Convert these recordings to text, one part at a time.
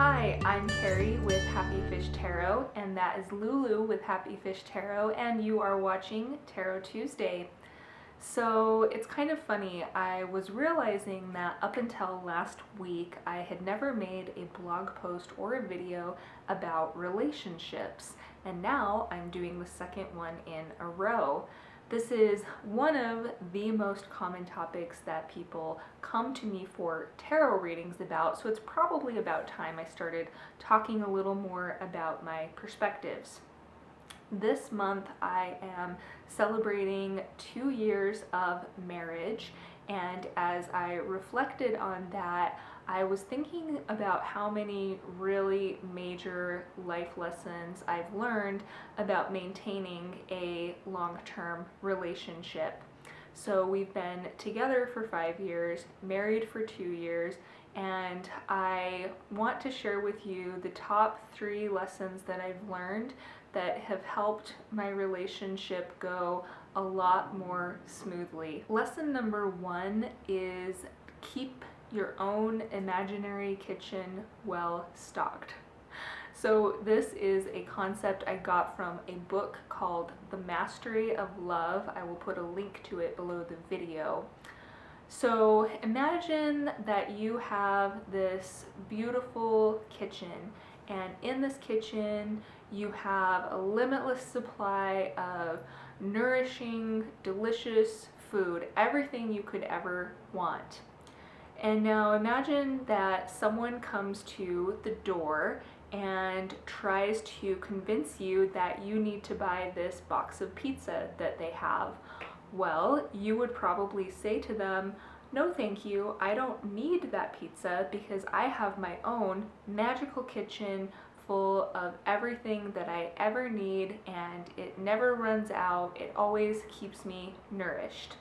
Hi, I'm Carrie with Happy Fish Tarot, and that is Lulu with Happy Fish Tarot, and you are watching Tarot Tuesday. So it's kind of funny, I was realizing that up until last week I had never made a blog post or a video about relationships, and now I'm doing the second one in a row. This is one of the most common topics that people come to me for tarot readings about, so it's probably about time I started talking a little more about my perspectives. This month I am celebrating 2 years of marriage, and as I reflected on that, I was thinking about how many really major life lessons I've learned about maintaining a long-term relationship. So we've been together for 5 years, married for 2 years, and I want to share with you the top 3 lessons that I've learned that have helped my relationship go a lot more smoothly. Lesson number 1 is keep your own imaginary kitchen well stocked. So this is a concept I got from a book called The Mastery of Love. I will put a link to it below the video. So imagine that you have this beautiful kitchen, and in this kitchen you have a limitless supply of nourishing, delicious food, everything you could ever want. And now imagine that someone comes to the door and tries to convince you that you need to buy this box of pizza that they have. Well, you would probably say to them, "No thank you, I don't need that pizza because I have my own magical kitchen full of everything that I ever need, and it never runs out. It always keeps me nourished."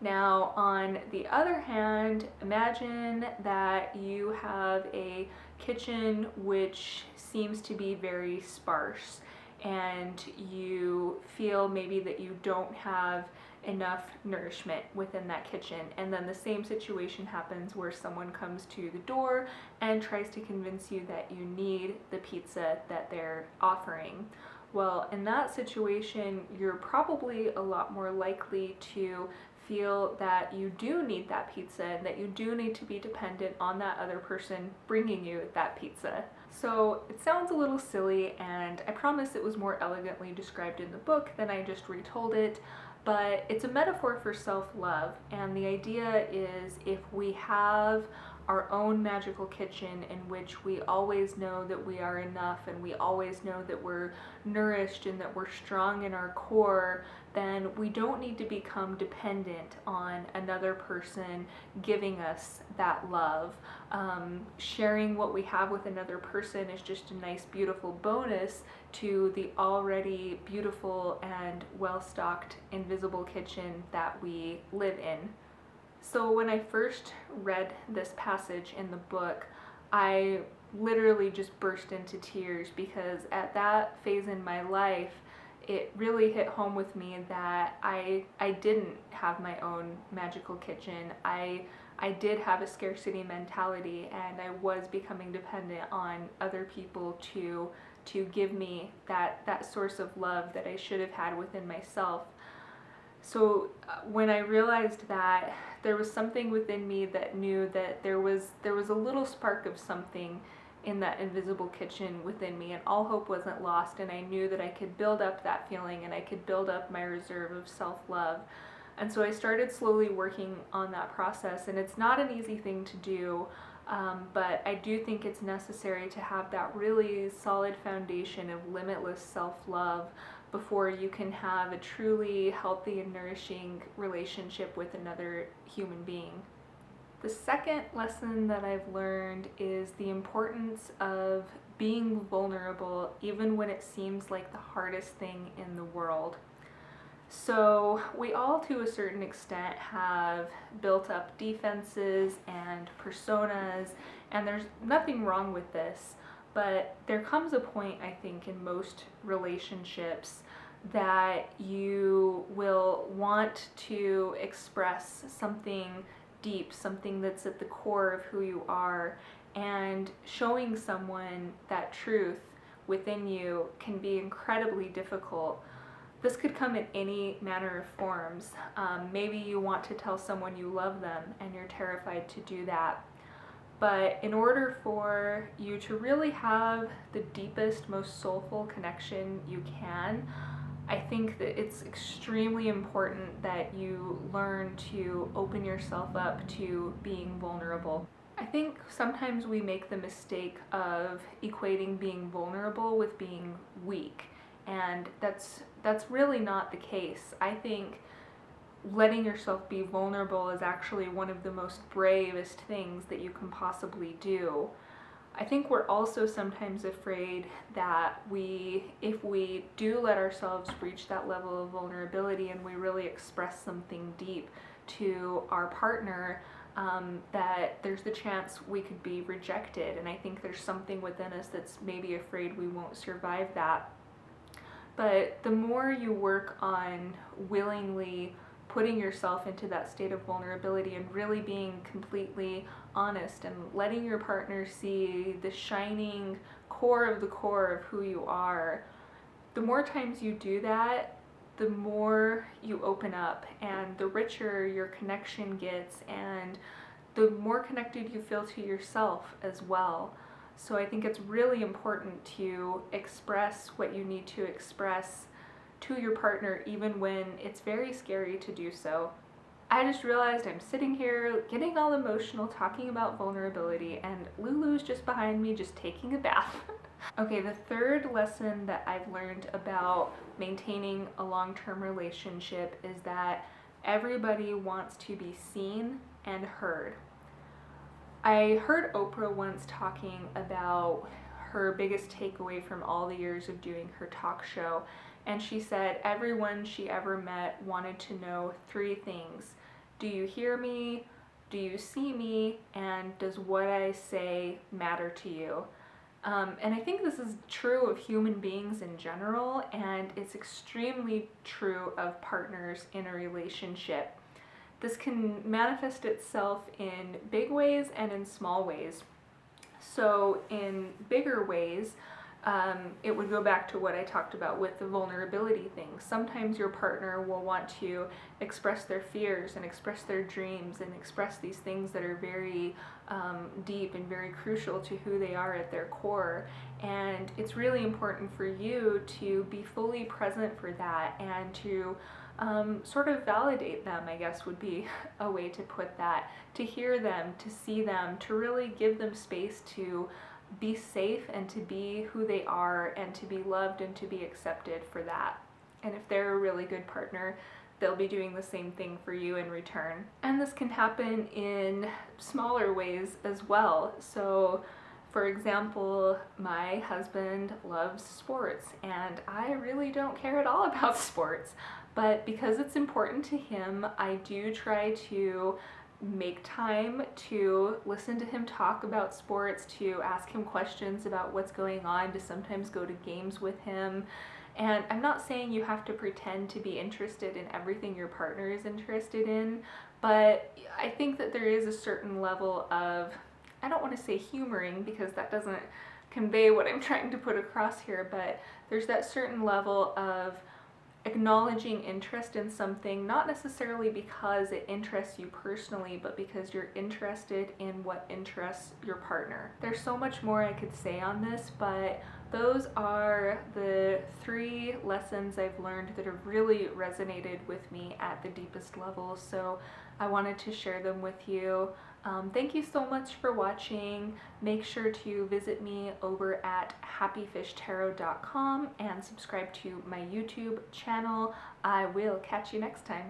Now, on the other hand, imagine that you have a kitchen which seems to be very sparse, and you feel maybe that you don't have enough nourishment within that kitchen. And then the same situation happens where someone comes to the door and tries to convince you that you need the pizza that they're offering. Well, in that situation, you're probably a lot more likely to feel that you do need that pizza and that you do need to be dependent on that other person bringing you that pizza. So it sounds a little silly, and I promise it was more elegantly described in the book than I just retold it, but it's a metaphor for self-love, and the idea is if we have our own magical kitchen in which we always know that we are enough and we always know that we're nourished and that we're strong in our core, then we don't need to become dependent on another person giving us that love. Sharing what we have with another person is just a nice, beautiful bonus to the already beautiful and well-stocked invisible kitchen that we live in. So when I first read this passage in the book, I literally just burst into tears, because at that phase in my life, it really hit home with me that I didn't have my own magical kitchen. I did have a scarcity mentality, and I was becoming dependent on other people to give me that source of love that I should have had within myself. So when I realized that, there was something within me that knew that there was a little spark of something in that invisible kitchen within me, and all hope wasn't lost, and I knew that I could build up that feeling and I could build up my reserve of self-love. And so I started slowly working on that process, and it's not an easy thing to do, but I do think it's necessary to have that really solid foundation of limitless self-love before you can have a truly healthy and nourishing relationship with another human being. The second lesson that I've learned is the importance of being vulnerable even when it seems like the hardest thing in the world. So we all, to a certain extent, have built up defenses and personas, and there's nothing wrong with this, but there comes a point, I think, in most relationships that you will want to express something deep, something that's at the core of who you are, and showing someone that truth within you can be incredibly difficult. This could come in any manner of forms. Maybe you want to tell someone you love them and you're terrified to do that. But in order for you to really have the deepest, most soulful connection you can, I think that it's extremely important that you learn to open yourself up to being vulnerable. I think sometimes we make the mistake of equating being vulnerable with being weak, and that's really not the case. I think letting yourself be vulnerable is actually one of the most bravest things that you can possibly do. I think we're also sometimes afraid that if we do let ourselves reach that level of vulnerability and we really express something deep to our partner, that there's the chance we could be rejected. And I think there's something within us that's maybe afraid we won't survive that. But the more you work on willingly putting yourself into that state of vulnerability and really being completely honest and letting your partner see the shining core of the core of who you are, the more times you do that, the more you open up and the richer your connection gets and the more connected you feel to yourself as well. So I think it's really important to express what you need to express to your partner even when it's very scary to do so. I just realized I'm sitting here getting all emotional talking about vulnerability and Lulu's just behind me just taking a bath. Okay, the third lesson that I've learned about maintaining a long-term relationship is that everybody wants to be seen and heard. I heard Oprah once talking about her biggest takeaway from all the years of doing her talk show, and she said everyone she ever met wanted to know three things. Do you hear me? Do you see me? And does what I say matter to you? And I think this is true of human beings in general, and it's extremely true of partners in a relationship. This can manifest itself in big ways and in small ways. So in bigger ways, it would go back to what I talked about with the vulnerability thing. Sometimes your partner will want to express their fears and express their dreams and express these things that are very deep and very crucial to who they are at their core. And it's really important for you to be fully present for that and to sort of validate them, I guess would be a way to put that. To hear them, to see them, to really give them space to be safe and to be who they are and to be loved and to be accepted for that. And if they're a really good partner, they'll be doing the same thing for you in return. And this can happen in smaller ways as well. So for example, my husband loves sports and I really don't care at all about sports, but because it's important to him, I do try to make time to listen to him talk about sports, to ask him questions about what's going on, to sometimes go to games with him. And I'm not saying you have to pretend to be interested in everything your partner is interested in, but I think that there is a certain level of, I don't want to say humoring because that doesn't convey what I'm trying to put across here, but there's that certain level of acknowledging interest in something, not necessarily because it interests you personally, but because you're interested in what interests your partner. There's so much more I could say on this, but those are the three lessons I've learned that have really resonated with me at the deepest level, so I wanted to share them with you. Thank you so much for watching. Make sure to visit me over at happyfishtarot.com and subscribe to my YouTube channel. I will catch you next time.